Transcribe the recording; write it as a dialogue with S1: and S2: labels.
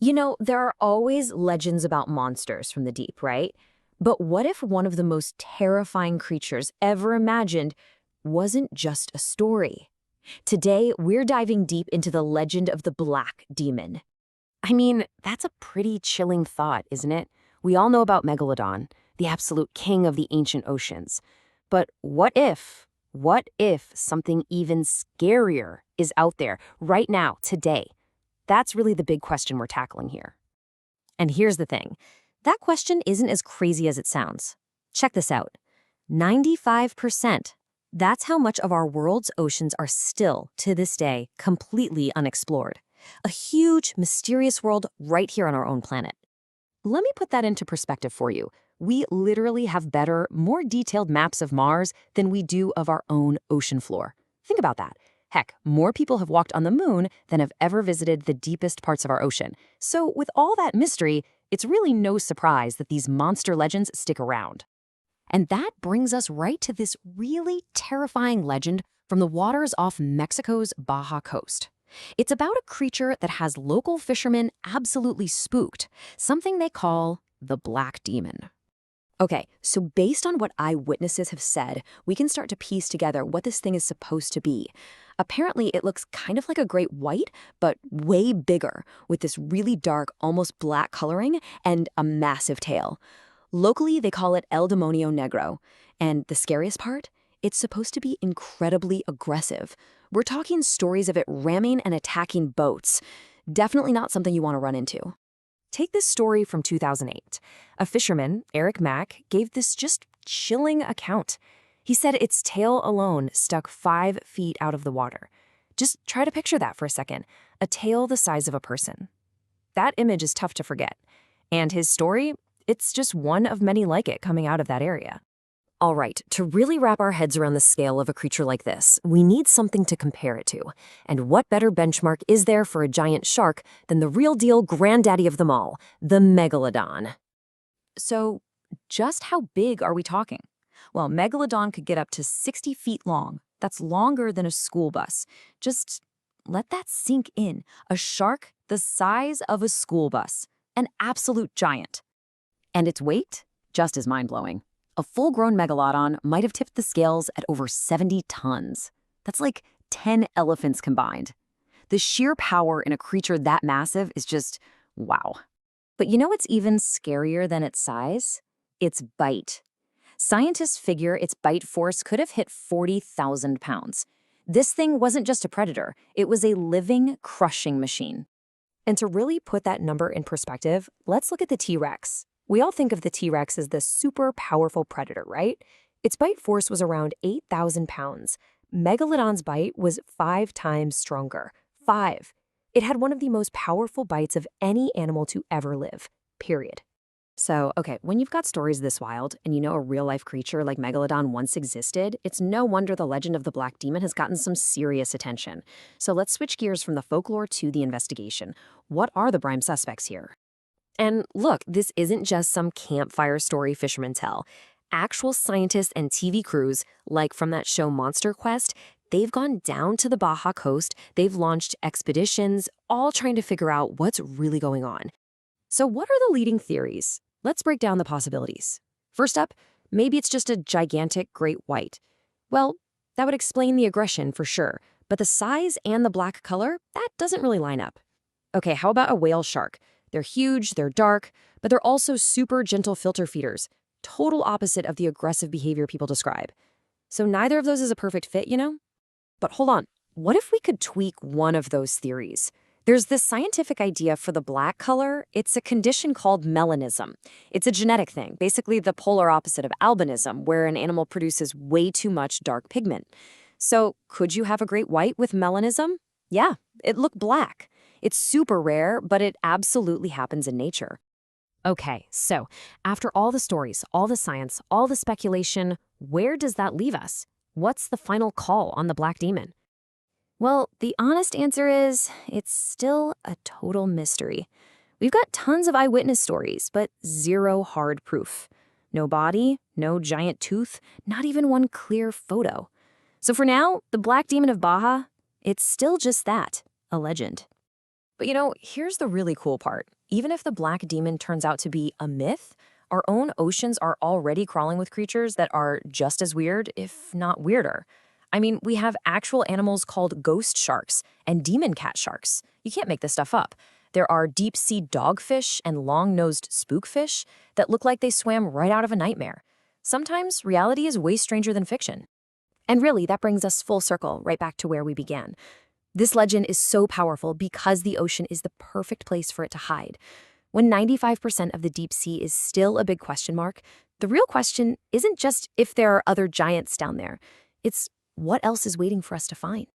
S1: You know, there are always legends about monsters from the deep, right? But what if one of the most terrifying creatures ever imagined wasn't just a story? Today, we're diving deep into the legend of the Black Demon.
S2: I mean, that's a pretty chilling thought, isn't it? We all know about Megalodon, the absolute king of the ancient oceans. But what if something even scarier is out there right now, today? That's really the big question we're tackling here.
S1: And here's the thing, that question isn't as crazy as it sounds. Check this out, 95%. That's how much of our world's oceans are still, to this day, completely unexplored. A huge, mysterious world right here on our own planet. Let me put that into perspective for you. We literally have better, more detailed maps of Mars than we do of our own ocean floor. Think about that. Heck, more people have walked on the moon than have ever visited the deepest parts of our ocean. So with all that mystery, it's really no surprise that these monster legends stick around. And that brings us right to this really terrifying legend from the waters off Mexico's Baja coast. It's about a creature that has local fishermen absolutely spooked, something they call the Black Demon. Okay, so based on what eyewitnesses have said, we can start to piece together what this thing is supposed to be. Apparently, it looks kind of like a great white, but way bigger, with this really dark, almost black coloring and a massive tail. Locally, they call it El Demonio Negro. And the scariest part? It's supposed to be incredibly aggressive. We're talking stories of it ramming and attacking boats. Definitely not something you want to run into. Take this story from 2008. A fisherman, Eric Mack, gave this just chilling account. He said its tail alone stuck 5 feet out of the water. Just try to picture that for a second. A tail the size of a person. That image is tough to forget. And his story? It's just one of many like it coming out of that area. All right, to really wrap our heads around the scale of a creature like this, we need something to compare it to. And what better benchmark is there for a giant shark than the real deal granddaddy of them all, the Megalodon?
S3: So, just how big are we talking? Well, Megalodon could get up to 60 feet long. That's longer than a school bus. Just let that sink in. A shark the size of a school bus. An absolute giant.
S1: And its weight? Just as mind-blowing. A full-grown megalodon might have tipped the scales at over 70 tons. That's like 10 elephants combined. The sheer power in a creature that massive is just wow. But you know what's even scarier than its size? Its bite. Scientists figure its bite force could have hit 40,000 pounds. This thing wasn't just a predator, it was a living, crushing machine. And to really put that number in perspective, let's look at the T-Rex. We all think of the T-Rex as the super powerful predator, right? Its bite force was around 8,000 pounds. Megalodon's bite was 5 times stronger. 5. It had one of the most powerful bites of any animal to ever live, period. So, okay, when you've got stories this wild and you know a real-life creature like Megalodon once existed, it's no wonder the legend of the Black Demon has gotten some serious attention. So let's switch gears from the folklore to the investigation. What are the prime suspects here? And look, this isn't just some campfire story fishermen tell. Actual scientists and TV crews, like from that show Monster Quest, they've gone down to the Baja coast, they've launched expeditions, all trying to figure out what's really going on. So what are the leading theories? Let's break down the possibilities. First up, maybe it's just a gigantic great white. Well, that would explain the aggression for sure, but the size and the black color, that doesn't really line up. Okay, how about a whale shark? They're huge, they're dark, but they're also super gentle filter feeders, total opposite of the aggressive behavior people describe. So neither of those is a perfect fit, you know? But hold on, what if we could tweak one of those theories? There's this scientific idea for the black color. It's a condition called melanism. It's a genetic thing, basically the polar opposite of albinism, where an animal produces way too much dark pigment. So could you have a great white with melanism? Yeah, it'd look black. It's super rare, but it absolutely happens in nature. Okay, so after all the stories, all the science, all the speculation, where does that leave us? What's the final call on the Black Demon? Well, the honest answer is, it's still a total mystery. We've got tons of eyewitness stories, but zero hard proof. No body, no giant tooth, not even one clear photo. So for now, the Black Demon of Baja, it's still just that, a legend.
S2: But here's the really cool part. Even if the black demon turns out to be a myth, our own oceans are already crawling with creatures that are just as weird, if not weirder. I mean, we have actual animals called ghost sharks and demon cat sharks. You can't make this stuff up. There are deep-sea dogfish and long-nosed spookfish that look like they swam right out of a nightmare. Sometimes reality is way stranger than fiction. And really, that brings us full circle right back to where we began. This legend is so powerful because the ocean is the perfect place for it to hide. When 95% of the deep sea is still a big question mark, the real question isn't just if there are other giants down there. It's what else is waiting for us to find.